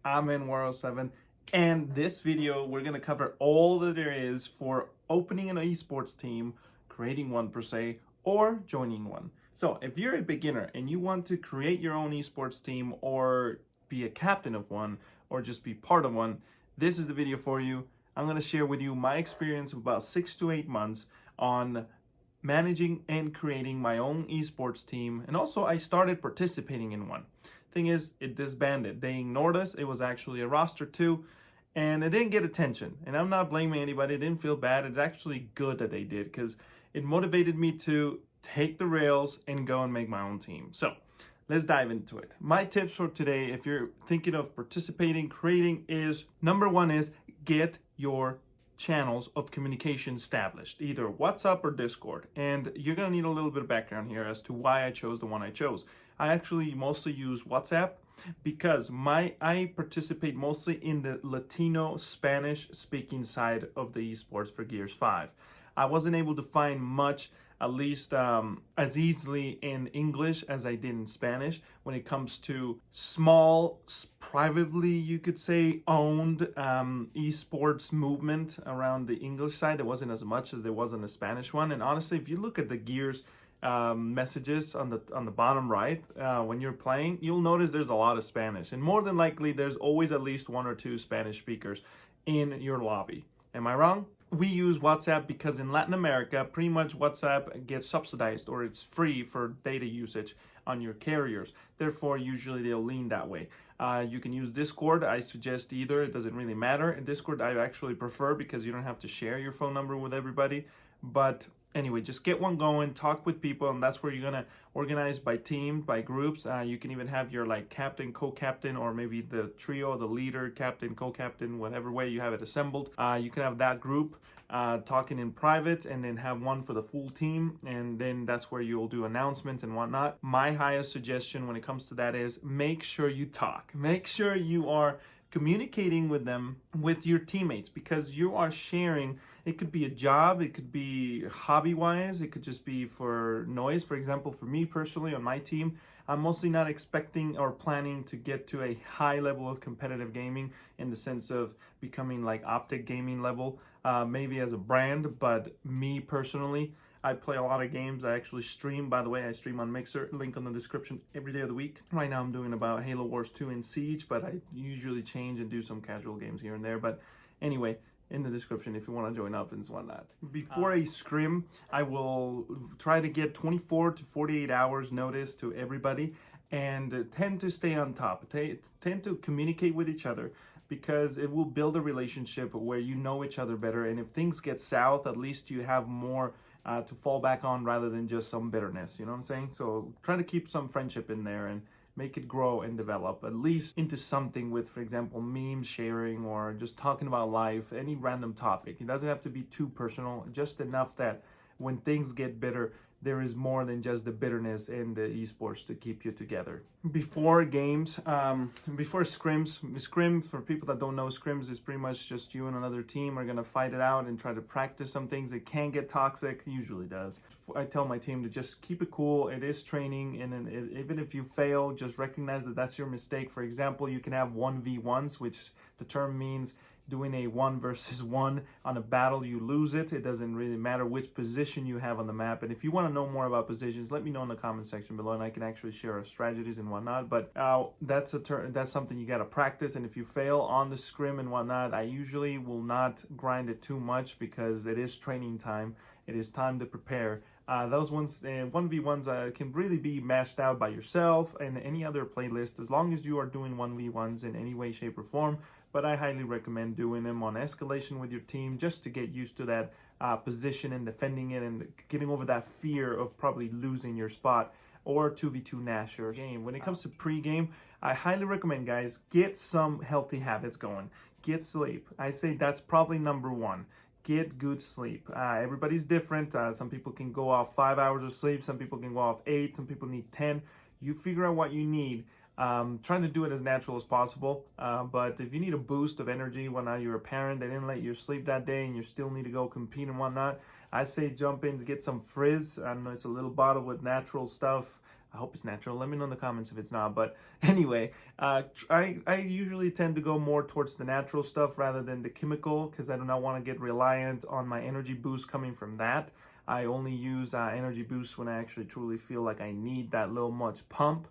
I'm in World 7, and this video we're gonna cover all that there is for opening an esports team, creating one per se, or joining one. So if you're a beginner and you want to create your own esports team or be a captain of one or just be part of one, this is the video for you. I'm gonna share with you my experience of about 6 to 8 months on managing and creating my own esports team, and also I started participating in one. Thing is, it disbanded. They ignored us. It was actually a roster too, and it didn't get attention. And I'm not blaming anybody. It didn't feel bad. It's actually good that they did, because it motivated me to take the rails and go and make my own team. So let's dive into it. My tips for today, if you're thinking of participating, creating, is number one is get your channels of communication established, either WhatsApp or Discord. And you're gonna need a little bit of background here as to why I chose the one I chose. I actually mostly use WhatsApp because I participate mostly in the Latino Spanish speaking side of the esports for Gears 5. I wasn't able to find much, at least as easily in English as I did in Spanish, when it comes to small, privately, you could say, owned esports movement around the English side. There wasn't as much as there was on the Spanish one. And honestly, if you look at the Gears messages on the bottom right, when you're playing, you'll notice there's a lot of Spanish. And more than likely, there's always at least one or two Spanish speakers in your lobby. Am I wrong? We use WhatsApp because in Latin America, pretty much WhatsApp gets subsidized, or it's free for data usage on your carriers. Therefore, usually they'll lean that way. You can use Discord. I suggest either. It doesn't really matter. In Discord, I actually prefer because you don't have to share your phone number with everybody. But anyway, just get one going, talk with people, and that's where you're gonna organize by team, by groups. You can even have your like captain, co-captain, or maybe the trio, the leader, captain, co-captain, whatever way you have it assembled. You can have that group talking in private, and then have one for the full team, and then that's where you'll do announcements and whatnot. My highest suggestion when it comes to that is make sure you talk. Make sure you are communicating with them, with your teammates, because you are sharing. It could be a job, it could be hobby-wise, it could just be for noise. For example, for me personally on my team, I'm mostly not expecting or planning to get to a high level of competitive gaming in the sense of becoming like Optic Gaming level, maybe as a brand. But me personally, I play a lot of games. I actually stream, by the way. I stream on Mixer, link on the description, every day of the week. Right now I'm doing about Halo Wars 2 and Siege, but I usually change and do some casual games here and there. But anyway, in the description if you want to join up and whatnot. Before a scrim, I will try to get 24 to 48 hours notice to everybody, and tend to stay on top, tend to communicate with each other, because it will build a relationship where you know each other better. And if things get south, at least you have more to fall back on rather than just some bitterness, you know what I'm saying? So try to keep some friendship in there and make it grow and develop, at least into something with, for example, meme sharing or just talking about life, any random topic. It doesn't have to be too personal, just enough that when things get bitter, there is more than just the bitterness in the esports to keep you together. Before games, before scrims, scrim, for people that don't know, scrims is pretty much just you and another team are gonna fight it out and try to practice some things. It can get toxic, usually does. I tell my team to just keep it cool. It is training, and even if you fail, just recognize that that's your mistake. For example, you can have 1v1s, which the term means doing a 1 versus 1 on a battle. You lose it. It doesn't really matter which position you have on the map. And if you want to know more about positions, let me know in the comment section below, and I can actually share our strategies and whatnot. But that's something you got to practice. And if you fail on the scrim and whatnot, I usually will not grind it too much, because it is training time. It is time to prepare. Those ones, 1v1s, can really be mashed out by yourself and any other playlist, as long as you are doing 1v1s in any way, shape, or form. But I highly recommend doing them on escalation with your team, just to get used to that position and defending it, and getting over that fear of probably losing your spot, or 2v2 Nash or game. When it comes to pregame, I highly recommend, guys, get some healthy habits going. Get sleep. I say that's probably number one. Get good sleep. Everybody's different. Some people can go off 5 hours of sleep. Some people can go off 8. Some people need 10. You figure out what you need. Trying to do it as natural as possible. But if you need a boost of energy when you're a parent, they didn't let you sleep that day and you still need to go compete and whatnot, I say jump in, get some Frizz. I don't know, it's a little bottle with natural stuff. I hope it's natural. Let me know in the comments if it's not. But anyway, I usually tend to go more towards the natural stuff rather than the chemical, because I do not want to get reliant on my energy boost coming from that. I only use energy boost when I actually truly feel like I need that little much pump.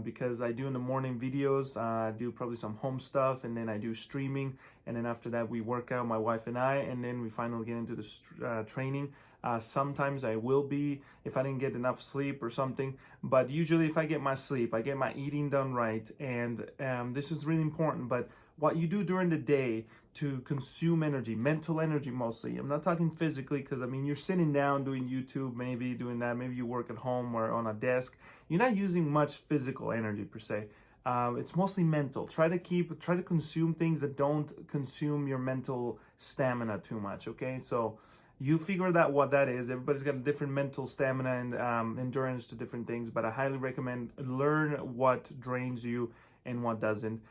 Because I do in the morning videos, do probably some home stuff, and then I do streaming, and then after that we work out, my wife and I, and then we finally get into the training. Sometimes I will be, if I didn't get enough sleep or something, but usually if I get my sleep, I get my eating done right, and this is really important, but what you do during the day to consume energy, mental energy mostly. I'm not talking physically, because I mean, you're sitting down doing YouTube, maybe doing that, maybe you work at home or on a desk. You're not using much physical energy per se. It's mostly mental. Try to consume things that don't consume your mental stamina too much, okay? So you figure out what that is. Everybody's got a different mental stamina and endurance to different things, but I highly recommend learn what drains you and what doesn't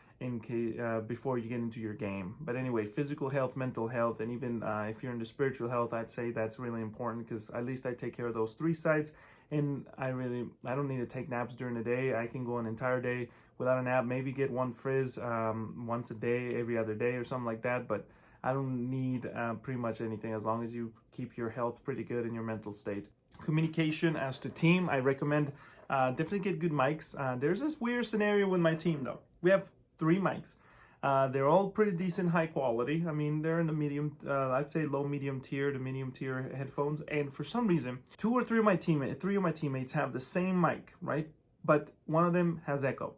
before you get into your game. But anyway, physical health, mental health, and even if you're into spiritual health, I'd say that's really important, because at least I take care of those three sides. And I don't need to take naps during the day. I can go an entire day without a nap, maybe get one frizz once a day, every other day or something like that. But I don't need pretty much anything, as long as you keep your health pretty good in your mental state. Communication as to team, I recommend definitely get good mics. There's this weird scenario with my team though. We have 3 mics. They're all pretty decent, high quality. I mean, they're in the medium, I'd say low medium tier to medium tier headphones. And for some reason, 2 or 3 of my teammates have the same mic, right? But one of them has echo.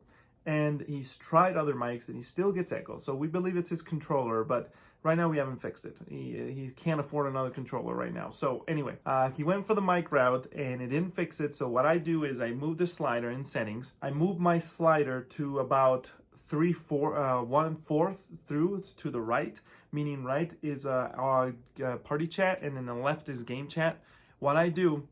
And he's tried other mics and he still gets echo. So we believe it's his controller, but right now we haven't fixed it. He can't afford another controller right now. So anyway, he went for the mic route and it didn't fix it. So what I do is I move the slider in settings. I move my slider to about 1/4 through to the right, meaning right is our party chat and then the left is game chat. What I do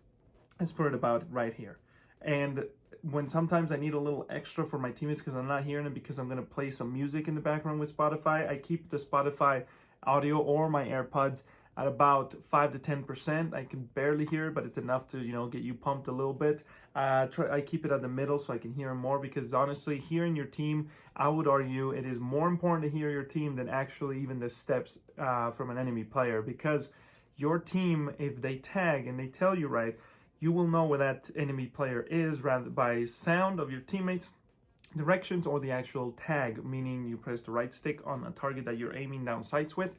is put it about right here. And when sometimes I need a little extra for my teammates because I'm not hearing it, because I'm going to play some music in the background with Spotify, I keep the Spotify audio or my AirPods at about 5 to 10%. I can barely hear it, but it's enough to, get you pumped a little bit. I keep it at the middle so I can hear more, because honestly, hearing your team, I would argue it is more important to hear your team than actually even the steps from an enemy player, because your team, if they tag and they tell you right, you will know where that enemy player is rather by sound of your teammates, directions, or the actual tag, meaning you press the right stick on a target that you're aiming down sights with,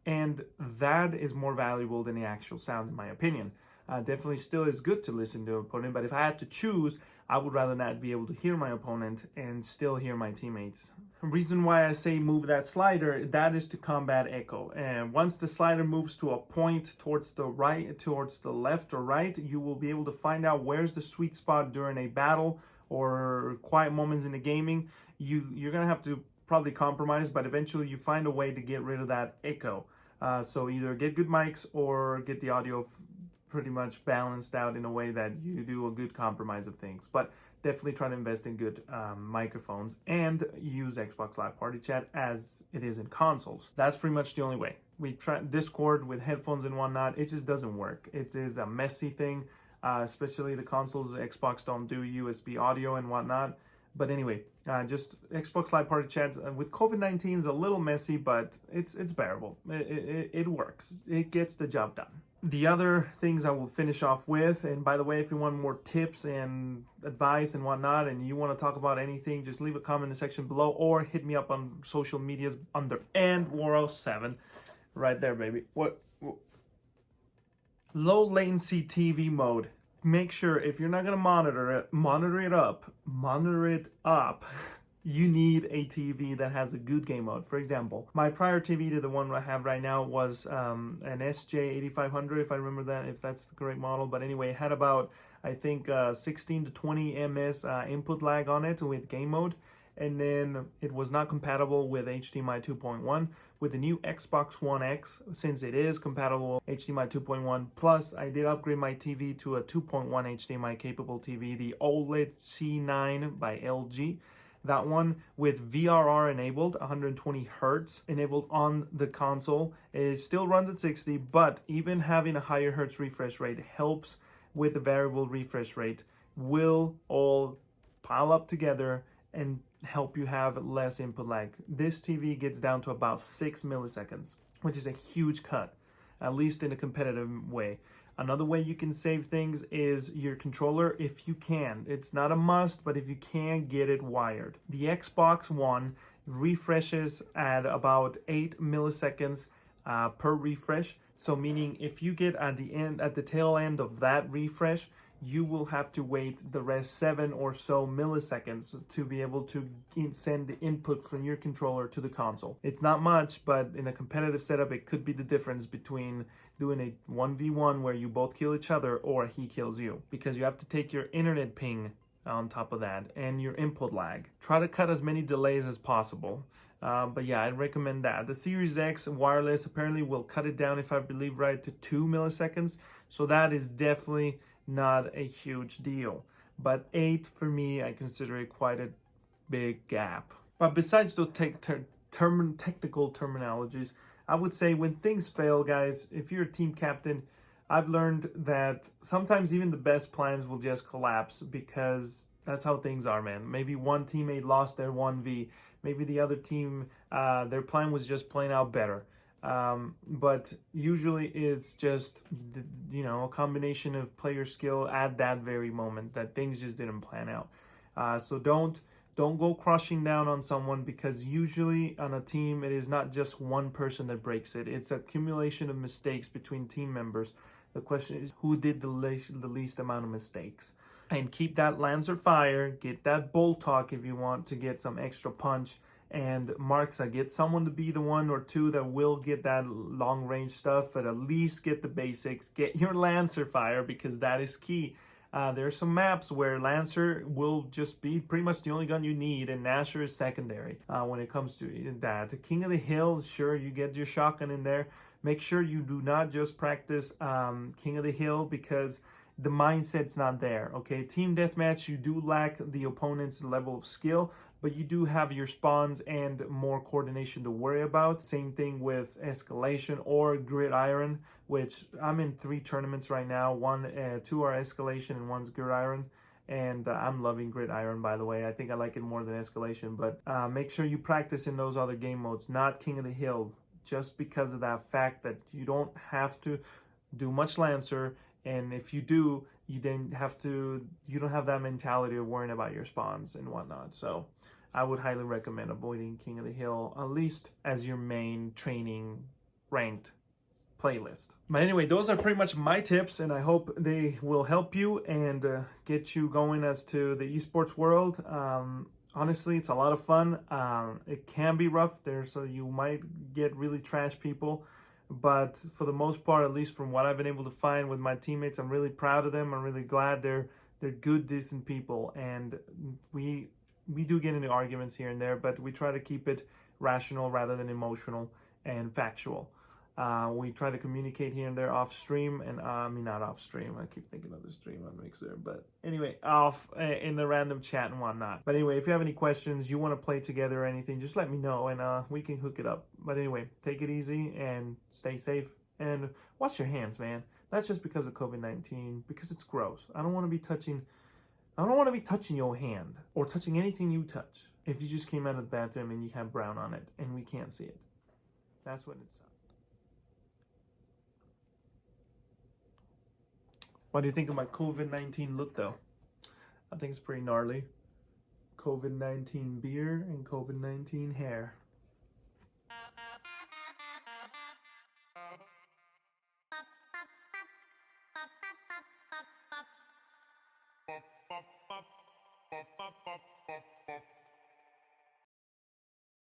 and that is more valuable than the actual sound, in my opinion. Definitely still is good to listen to an opponent, but if I had to choose, I would rather not be able to hear my opponent and still hear my teammates. The reason why I say move that slider, that is to combat echo. And once the slider moves to a point towards the right, towards the left or right, you will be able to find out where's the sweet spot during a battle or quiet moments in the gaming. You're gonna have to probably compromise, but eventually you find a way to get rid of that echo. So either get good mics or get the audio pretty much balanced out in a way that you do a good compromise of things. But definitely try to invest in good microphones and use Xbox Live Party Chat as it is in consoles. That's pretty much the only way. We try Discord with headphones and whatnot. It just doesn't work. It is a messy thing, especially the consoles. Xbox don't do USB audio and whatnot. But anyway, just Xbox Live Party Chats with COVID-19 is a little messy, but it's bearable. It works. It gets the job done. The other things I will finish off with, and by the way, if you want more tips and advice and whatnot, and you want to talk about anything, just leave a comment in the section below or hit me up on social medias under and407. Right there, baby. What? Low latency TV mode. Make sure if you're not going to monitor it up, you need a TV that has a good game mode. For example, my prior TV to the one I have right now was an SJ8500, if I remember that, if that's the correct model. But anyway, it had about, I think, 16 to 20 ms input lag on it with game mode. And then it was not compatible with HDMI 2.1. With the new Xbox One X, since it is compatible with HDMI 2.1, plus I did upgrade my TV to a 2.1 HDMI capable TV, the OLED C9 by LG. That one with VRR enabled, 120 hertz enabled on the console. It still runs at 60, but even having a higher hertz refresh rate helps with the variable refresh rate, will all pile up together and help you have less input lag. This TV gets down to about 6 milliseconds, which is a huge cut, at least in a competitive way. Another way you can save things is your controller, if you can. It's not a must, but if you can, get it wired. The Xbox One refreshes at about 8 milliseconds per refresh. So meaning if you get at the tail end of that refresh, you will have to wait the rest 7 or so milliseconds to be able to send the input from your controller to the console. It's not much, but in a competitive setup, it could be the difference between doing a 1v1 where you both kill each other or he kills you, because you have to take your internet ping on top of that and your input lag. Try to cut as many delays as possible. But yeah, I'd recommend that. The Series X wireless apparently will cut it down, if I believe right, to 2 milliseconds. So that is definitely not a huge deal. But 8 for me, I consider it quite a big gap. But besides those technical terminologies, I would say when things fail, guys, if you're a team captain, I've learned that sometimes even the best plans will just collapse, because that's how things are, man. Maybe one teammate lost their 1v. Maybe the other team, their plan was just playing out better. But usually it's just, a combination of player skill at that very moment that things just didn't plan out. So don't go crushing down on someone, because usually on a team, it is not just one person that breaks it. It's an accumulation of mistakes between team members. The question is, who did the least amount of mistakes? And keep that Lancer fire, get that bolt talk if you want to get some extra punch. And Marksa, get someone to be the 1 or 2 that will get that long range stuff, but at least get the basics. Get your Lancer fire, because that is key. There are some maps where Lancer will just be pretty much the only gun you need, and Nasher is secondary when it comes to that. King of the Hill, sure, you get your shotgun in there. Make sure you do not just practice King of the Hill, because the mindset's not there, okay? Team deathmatch, you do lack the opponent's level of skill, but you do have your spawns and more coordination to worry about. Same thing with Escalation or Gridiron, which I'm in 3 tournaments right now. 2 are Escalation and 1's Gridiron. And I'm loving Gridiron, by the way. I think I like it more than Escalation. But make sure you practice in those other game modes, not King of the Hill, just because of that fact that you don't have to do much Lancer. And if you do, you don't have that mentality of worrying about your spawns and whatnot. So I would highly recommend avoiding King of the Hill, at least as your main training ranked playlist. But anyway, those are pretty much my tips, and I hope they will help you and get you going as to the esports world. Honestly, it's a lot of fun. It can be rough there, so you might get really trash people. But for the most part, at least from what I've been able to find with my teammates, I'm really proud of them. I'm really glad they're good, decent people. And we do get into arguments here and there, but we try to keep it rational rather than emotional and factual. We try to communicate here and there off stream, and not off stream. I keep thinking of the stream on Mixer, but anyway, off in the random chat and whatnot. But anyway, if you have any questions, you want to play together or anything, just let me know, and we can hook it up. But anyway, take it easy and stay safe, and wash your hands, man. Not just because of COVID-19, because it's gross. I don't want to be touching your hand or touching anything you touch if you just came out of the bathroom and you have brown on it and we can't see it. That's what it's. What do you think of my COVID-19 look, though? I think it's pretty gnarly. COVID-19 beard and COVID-19 hair.